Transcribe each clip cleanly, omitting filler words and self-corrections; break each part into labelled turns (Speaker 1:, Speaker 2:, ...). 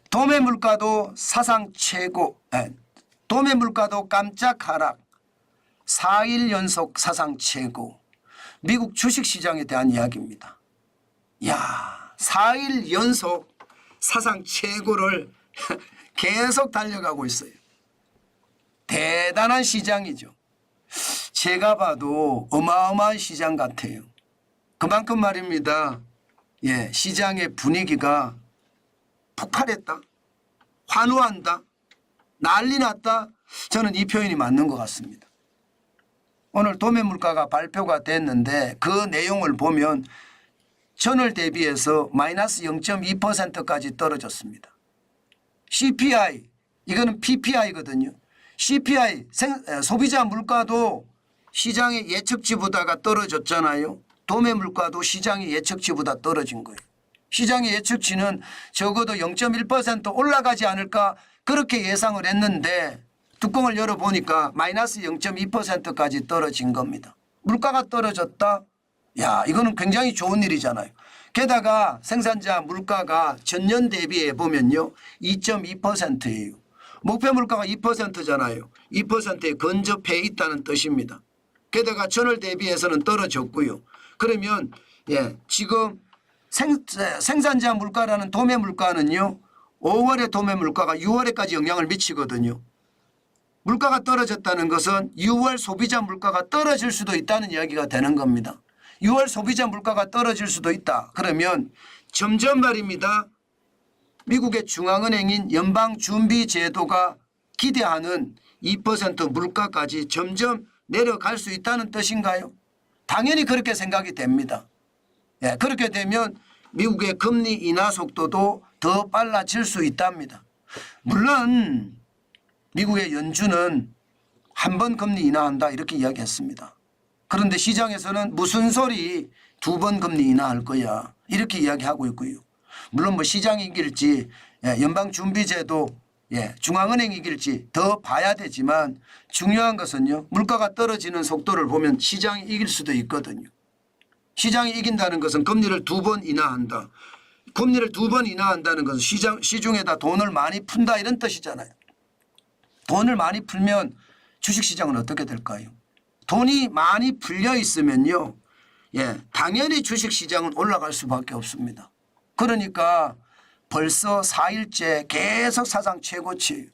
Speaker 1: 도매 물가도 사상 최고, 도매 물가도 깜짝 하락, 4일 연속 사상 최고. 미국 주식시장에 대한 이야기입니다. 야, 4일 연속 사상 최고를 계속 달려가고 있어요. 대단한 시장이죠. 제가 봐도 어마어마한 시장 같아요. 그만큼 말입니다. 예, 시장의 분위기가 폭발했다, 환호한다, 난리 났다. 저는 이 표현이 맞는 것 같습니다. 오늘 도매 물가가 발표가 됐는데 그 내용을 보면 전월 대비해서 마이너스 0.2%까지 떨어졌습니다. CPI, 이거는 PPI거든요. CPI, 소비자 물가도 시장의 예측치보다가 떨어졌잖아요. 도매 물가도 시장의 예측치보다 떨어진 거예요. 시장의 예측치는 적어도 0.1% 올라가지 않을까 그렇게 예상을 했는데 뚜껑을 열어보니까 마이너스 0.2%까지 떨어진 겁니다. 물가가 떨어졌다? 야, 이거는 굉장히 좋은 일이잖아요. 게다가 생산자 물가가 전년 대비해 보면요 2.2%예요. 목표 물가가 2%잖아요. 2%에 근접해 있다는 뜻입니다. 게다가 전월 대비해서는 떨어졌고요. 그러면 예, 지금 생산자 물가라는 도매 물가는요 5월의 도매 물가가 6월에까지 영향을 미치거든요. 물가가 떨어졌다는 것은 6월 소비자 물가가 떨어질 수도 있다는 이야기가 되는 겁니다. 6월 소비자 물가가 떨어질 수도 있다. 그러면 점점 말입니다. 미국의 중앙은행인 연방준비제도가 기대하는 2% 물가까지 점점 내려갈 수 있다는 뜻인가요? 당연히 그렇게 생각이 됩니다. 예, 그렇게 되면 미국의 금리 인하 속도도 더 빨라질 수 있답니다. 물론 미국의 연준은 한 번 금리 인하한다 이렇게 이야기했습니다. 그런데 시장에서는 무슨 소리 2번 금리 인하할 거야 이렇게 이야기하고 있고요. 물론 뭐 시장이 이길지 연방준비제도 중앙은행이 이길지 더 봐야 되지만 중요한 것은요. 물가가 떨어지는 속도를 보면 시장이 이길 수도 있거든요. 시장이 이긴다는 것은 금리를 2번 인하한다. 금리를 2번 인하한다는 것은 시중에다 돈을 많이 푼다 이런 뜻이잖아요. 돈을 많이 풀면 주식시장은 어떻게 될까요? 돈이 많이 풀려 있으면요. 당연히 주식시장은 올라갈 수밖에 없습니다. 그러니까 벌써 4일째 계속 사상 최고치,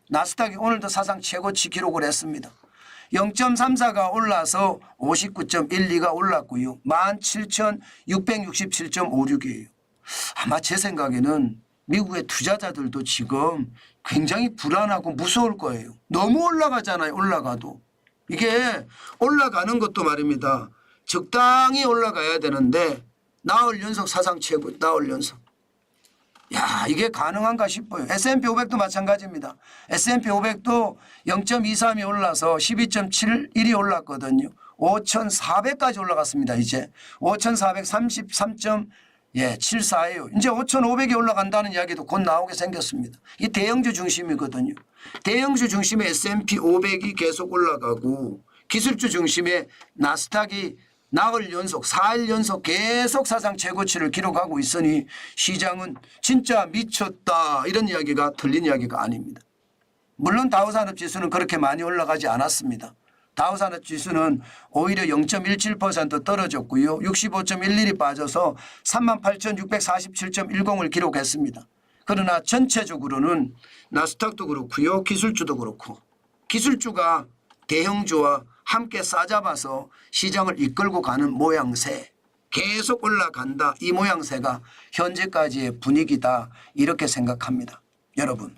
Speaker 1: 나스닥이 오늘도 사상 최고치 기록을 했습니다. 0.34가 올라서 59.12가 올랐고요. 17,667.56이에요. 아마 제 생각에는 미국의 투자자들도 지금 굉장히 불안하고 무서울 거예요. 너무 올라가잖아요. 올라가도. 이게 올라가는 것도 말입니다. 적당히 올라가야 되는데 나흘 연속 사상 최고, 나흘 연속. 야, 이게 가능한가 싶어요. S&P 500도 마찬가지입니다. S&P 500도 0.23이 올라서 12.71이 올랐거든요. 5,400까지 올라갔습니다. 이제 5,433.74예요. 이제 5,500이 올라간다는 이야기도 곧 나오게 생겼습니다. 이 대형주 중심이거든요. 대형주 중심의 S&P 500이 계속 올라가고 기술주 중심의 나스닥이 나흘 연속 4일 연속 계속 사상 최고치를 기록하고 있으니 시장은 진짜 미쳤다 이런 이야기가 틀린 이야기가 아닙니다. 물론 다우산업지수는 그렇게 많이 올라가지 않았습니다. 다우산업지수는 오히려 0.17% 떨어졌고요. 65.11이 빠져서 38,647.10을 기록했습니다. 그러나 전체적으로는 나스닥도 그렇고요. 기술주도 그렇고 기술주가 대형주와 함께 싸잡아서 시장을 이끌고 가는 모양새, 계속 올라간다 이 모양새가 현재까지의 분위기다 이렇게 생각합니다. 여러분,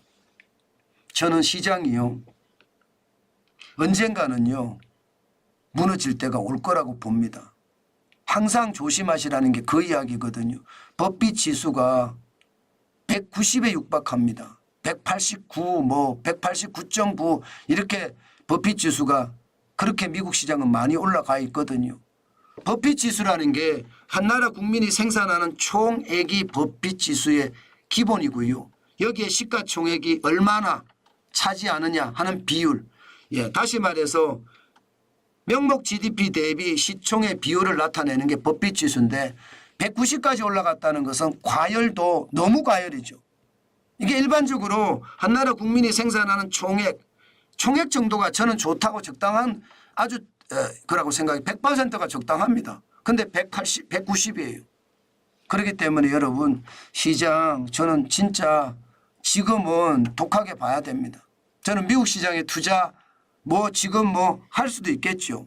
Speaker 1: 저는 시장이요 언젠가는요 무너질 때가 올 거라고 봅니다. 항상 조심하시라는 게 그 이야기거든요. 법비 지수가 190에 육박합니다. 189 189.9 이렇게 버핏 지수가 그렇게 미국 시장은 많이 올라가 있거든요. 버핏 지수라는 게 한 나라 국민이 생산하는 총액이 버핏 지수의 기본이고요. 여기에 시가총액이 얼마나 차지하느냐 하는 비율. 다시 말해서 명목 GDP 대비 시총의 비율을 나타내는 게 버핏 지수인데 190까지 올라갔다는 것은 과열도 너무 과열이죠. 이게 일반적으로 한 나라 국민이 생산하는 총액 정도가 저는 좋다고 적당한 아주 그라고 생각이 100%가 적당합니다. 근데 180, 190이에요. 그렇기 때문에 여러분 시장 저는 진짜 지금은 독하게 봐야 됩니다. 저는 미국 시장에 투자 지금 할 수도 있겠죠.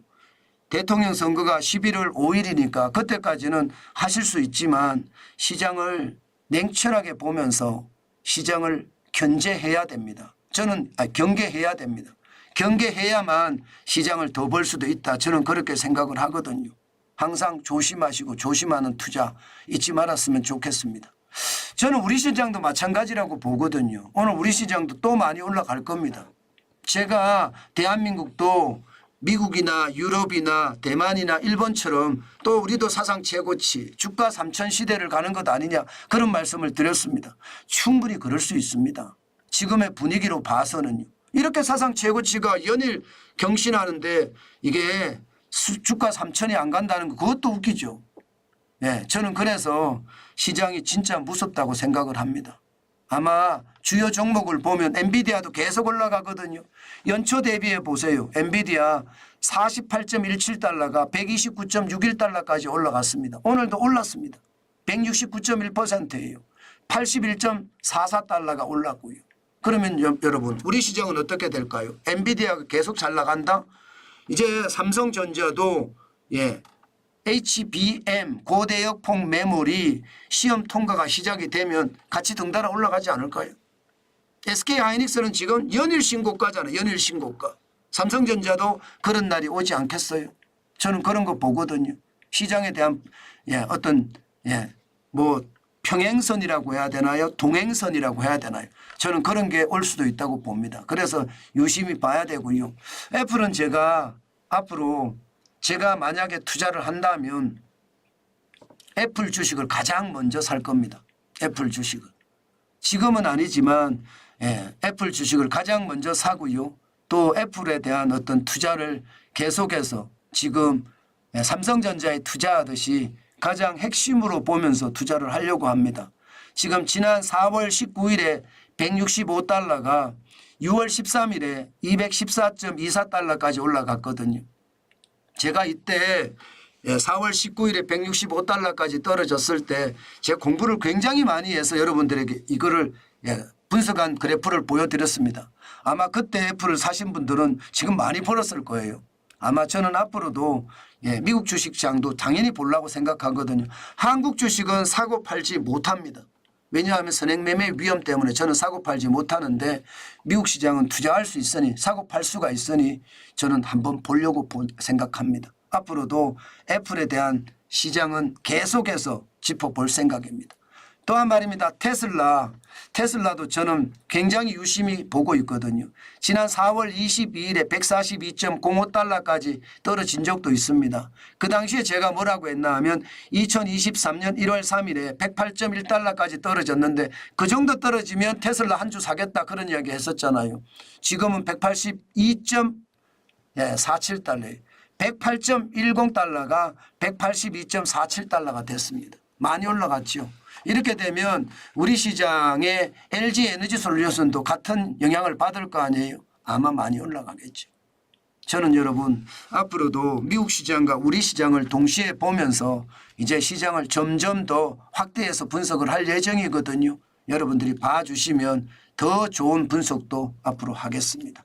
Speaker 1: 대통령 선거가 11월 5일이니까 그때까지는 하실 수 있지만 시장을 냉철하게 보면서 시장을 견제해야 됩니다. 저는 경계해야 됩니다. 경계해야만 시장을 더 벌 수도 있다. 저는 그렇게 생각을 하거든요. 항상 조심하시고 조심하는 투자 잊지 말았으면 좋겠습니다. 저는 우리 시장도 마찬가지라고 보거든요. 오늘 우리 시장도 또 많이 올라갈 겁니다. 제가 대한민국도 미국이나 유럽이나 대만이나 일본처럼 또 우리도 사상 최고치 주가 3천 시대를 가는 것 아니냐 그런 말씀을 드렸습니다. 충분히 그럴 수 있습니다. 지금의 분위기로 봐서는요. 이렇게 사상 최고치가 연일 경신하는데 이게 주가 3천이 안 간다는 거 그것도 웃기죠. 네, 저는 그래서 시장이 진짜 무섭다고 생각을 합니다. 아마 주요 종목을 보면 엔비디아도 계속 올라가거든요. 연초 대비해 보세요. 엔비디아 48.17달러가 129.61달러까지 올라갔습니다. 오늘도 올랐습니다. 169.1%예요. 81.44달러가 올랐고요. 그러면 여러분 우리 시장은 어떻게 될까요? 엔비디아가 계속 잘 나간다? 이제 삼성전자도 HBM 고대역폭 메모리 시험 통과가 시작이 되면 같이 덩달아 올라가지 않을까요? SK하이닉스는 지금 연일 신고가잖아요. 연일 신고가. 삼성전자도 그런 날이 오지 않겠어요? 저는 그런 거 보거든요. 시장에 대한 어떤 평행선이라고 해야 되나요? 동행선이라고 해야 되나요? 저는 그런 게 올 수도 있다고 봅니다. 그래서 유심히 봐야 되고요. 애플은 제가 앞으로 제가 만약에 투자를 한다면 애플 주식을 가장 먼저 살 겁니다. 애플 주식을. 지금은 아니지만 애플 주식을 가장 먼저 사고요. 또 애플에 대한 어떤 투자를 계속해서 지금 삼성전자에 투자하듯이 가장 핵심으로 보면서 투자를 하려고 합니다. 지금 지난 4월 19일에 165달러가 6월 13일에 214.24달러까지 올라갔거든요. 제가 이때 4월 19일에 165달러까지 떨어졌을 때 제가 공부를 굉장히 많이 해서 여러분들에게 이거를 분석한 그래프를 보여드렸습니다. 아마 그때 애플을 사신 분들은 지금 많이 벌었을 거예요. 아마 저는 앞으로도 미국 주식시장도 당연히 보려고 생각하거든요. 한국 주식은 사고 팔지 못합니다. 왜냐하면 선행매매 위험 때문에 저는 사고 팔지 못하는데 미국 시장은 투자할 수 있으니 사고 팔 수가 있으니 저는 한번 보려고 생각합니다. 앞으로도 애플에 대한 시장은 계속해서 짚어볼 생각입니다. 또한 말입니다. 테슬라도 저는 굉장히 유심히 보고 있거든요. 지난 4월 22일에 142.05달러까지 떨어진 적도 있습니다. 그 당시에 제가 뭐라고 했나 하면 2023년 1월 3일에 108.1달러까지 떨어졌는데 그 정도 떨어지면 테슬라 한 주 사겠다 그런 이야기 했었잖아요. 지금은 182.47달러예요. 108.10달러가 182.47달러가 됐습니다. 많이 올라갔죠. 이렇게 되면 우리 시장의 LG에너지솔루션도 같은 영향을 받을 거 아니에요. 아마 많이 올라가겠죠. 저는 여러분 앞으로도 미국 시장과 우리 시장을 동시에 보면서 이제 시장을 점점 더 확대해서 분석을 할 예정이거든요. 여러분들이 봐주시면 더 좋은 분석도 앞으로 하겠습니다.